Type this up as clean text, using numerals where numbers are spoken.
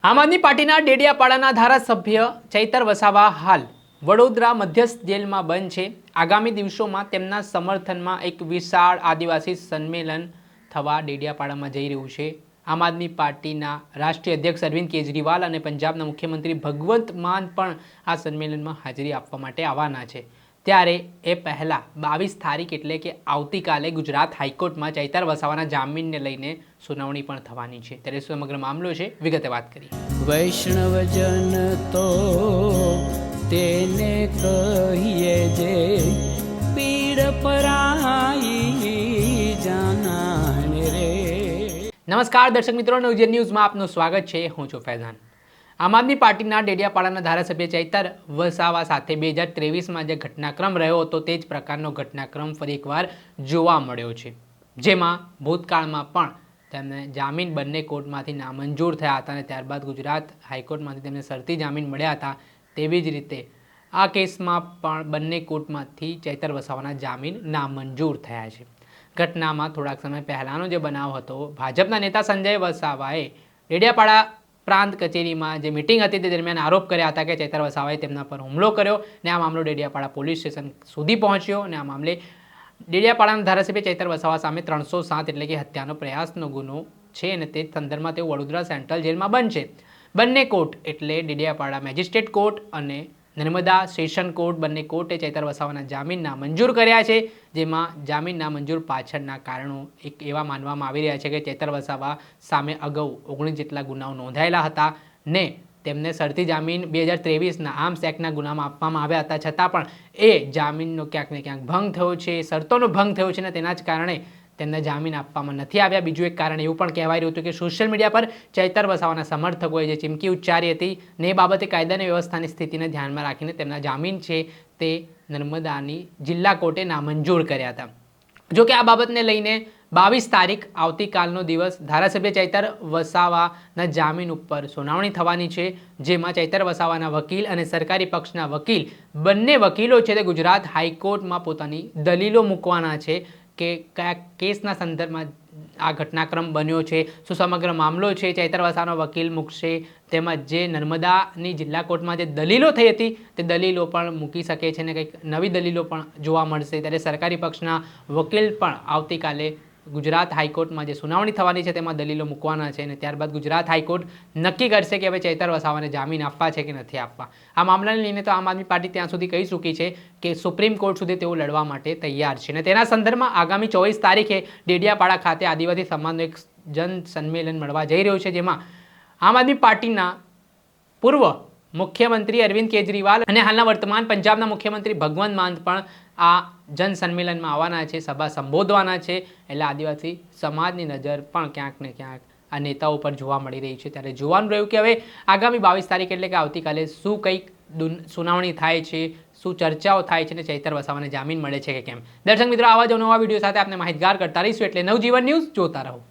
આમ આદમી પાર્ટીના ડેડિયાપાડાના ધારાસભ્ય ચૈતર વસાવા હાલ વડોદરા મધ્યસ્થ જેલમાં બંધ છે। આગામી દિવસોમાં તેમના સમર્થનમાં એક વિશાળ આદિવાસી સંમેલન થવા ડેડિયાપાડામાં જઈ રહ્યું છે। આમ આદમી પાર્ટીના રાષ્ટ્રીય અધ્યક્ષ અરવિંદ કેજરીવાલ અને પંજાબના મુખ્યમંત્રી ભગવંત માન પણ આ સંમેલનમાં હાજરી આપવા માટે આવવાના છે। ત્યારે એ પહેલાં 22 તારીખ એટલે કે આવતીકાલે ગુજરાત હાઈકોર્ટમાં ચૈતર વસાવાના જામીનને લઈને સુનાવણી પણ થવાની છે। ત્યારે સમગ્ર મામલો છે, વિગતે વાત કરીએ। વૈષ્ણવજન તો તેને કહીએ જે પીડ પરાઈ જાનાને રે। નમસ્કાર દર્શક મિત્રો, નવજીવન ન્યૂઝમાં આપનું સ્વાગત છે। હું છું ફૈઝાન। આમ આદમી પાર્ટીના ડેડિયાપાડાના ધારાસભ્ય ચૈતર વસાવા સાથે 2023માં જે ઘટનાક્રમ રહ્યો હતો તે જ પ્રકારનો ઘટનાક્રમ ફરી એકવાર જોવા મળ્યો છે, જેમાં ભૂતકાળમાં પણ તેમને જામીન બંને કોર્ટમાંથી નામંજૂર થયા હતા અને ત્યારબાદ ગુજરાત હાઈકોર્ટમાંથી તેમને શરતી જામીન મળ્યા હતા। તેવી જ રીતે આ કેસમાં પણ બંને કોર્ટમાંથી ચૈતર વસાવાના જામીન નામંજૂર થયા છે। ઘટનામાં થોડાક સમય પહેલાંનો જે બનાવ હતો, ભાજપના નેતા સંજય વસાવાએ ડેડિયાપાડા પ્રાંત કચેરીમાં જે મિટિંગ હતી તે દરમિયાન આરોપ કર્યા હતા કે ચૈતર વસાવાએ તેમના પર હુમલો કર્યો ને આ મામલો ડેડિયાપાડા પોલીસ સ્ટેશન સુધી પહોંચ્યો અને આ મામલે ડેડિયાપાડાના ધારાસભ્ય ચૈતર વસાવા સામે 307 એટલે કે હત્યાનો પ્રયાસનો ગુનો છે અને તે સંદર્ભમાં તેઓ વડોદરા સેન્ટ્રલ જેલમાં બંધ છે। બંને કોર્ટ એટલે ડેડિયાપાડા મેજિસ્ટ્રેટ કોર્ટ અને નર્મદા સેશન કોર્ટ બંને કોર્ટે ચૈતર વસાવાના જામીન નામંજૂર કર્યા છે, જેમાં જામીન નામંજૂર પાછળના કારણો એક એવા માનવામાં આવી રહ્યા છે કે ચૈતર વસાવા સામે અગાઉ 19 જેટલા ગુનાઓ નોંધાયેલા હતા ને તેમને શરતી જામીન 2023ના આર્મ્સ એક્ટના ગુનામાં આપવામાં આવ્યા હતા, છતાં પણ એ જામીનનો ક્યાંક ને ક્યાંક ભંગ થયો છે, શરતોનો ભંગ થયો છે ને તેના જ કારણે તેમને જામીન આપવામાં નથી આવ્યા। બીજું એક કારણ એવું પણ કહેવાય રહ્યું હતું કે સોશિયલ મીડિયા પર ચૈતર વસાવાના સમર્થકોએ જે ચીમકી ઉચ્ચારી હતી ને એ બાબતે કાયદાની વ્યવસ્થાની સ્થિતિને ધ્યાનમાં રાખીને તેમના જામીન છે તે નર્મદાની જિલ્લા કોર્ટે નામંજૂર કર્યા હતા। જોકે આ બાબતને લઈને 22 તારીખ આવતીકાલનો દિવસ ધારાસભ્ય ચૈતર વસાવાના જામીન ઉપર સુનાવણી થવાની છે, જેમાં ચૈતર વસાવાના વકીલ અને સરકારી પક્ષના વકીલ બંને વકીલો છે તે ગુજરાત હાઈકોર્ટમાં પોતાની દલીલો મૂકવાના છે કે કયા કેસના સંદર્ભમાં આ ઘટનાક્રમ બન્યો છે, શું સમગ્ર મામલો છે ચૈતર વસાવાનો વકીલ મૂકશે, તેમજ જે નર્મદાની જિલ્લા કોર્ટમાં જે દલીલો થઈ હતી તે દલીલો પણ મૂકી શકે છે ને કંઈક નવી દલીલો પણ જોવા મળશે। ત્યારે સરકારી પક્ષના વકીલ પણ આવતીકાલે ગુજરાત હાઈકોર્ટમાં જે સુનાવણી થવાની છે તેમાં દલીલો મૂકવાના છે અને ત્યારબાદ ગુજરાત હાઈકોર્ટ નક્કી કરશે કે હવે ચૈતર વસાવાને જામીન આપવા છે કે નથી આપવા। આ મામલાને લઈને તો આમ આદમી પાર્ટી ત્યાં સુધી કહી ચૂકી છે કે સુપ્રીમ કોર્ટ સુધી તેઓ લડવા માટે તૈયાર છે અને તેના સંદર્ભમાં આગામી 24 તારીખે ડેડિયાપાડા ખાતે આદિવાસી સમાજનો એક જન સંમેલન મળવા જઈ રહ્યો છે, જેમાં આમ આદમી પાર્ટીના પૂર્વ મુખ્યમંત્રી અરવિંદ કેજરીવાલ અને હાલના વર્તમાન પંજાબના મુખ્યમંત્રી ભગવંત માન પણ આ જન સંમેલનમાં આવવાના છે, સભા સંબોધવાના છે। એટલે આદિવાસી સમાજની નજર પણ ક્યાંક ને ક્યાંક આ નેતાઓ પર જોવા મળી રહી છે। ત્યારે જોવાનું રહ્યું કે હવે આગામી 22 તારીખ એટલે કે આવતીકાલે શું કંઈક સુનાવણી થાય છે, શું ચર્ચાઓ થાય છે અને ચૈતર વસાવાને જામીન મળે છે કે કેમ। દર્શક મિત્રો, આવા જ નવા વિડીયો સાથે આપણે માહિતગાર કરતા રહીશું, એટલે નવજીવન ન્યૂઝ જોતા રહો।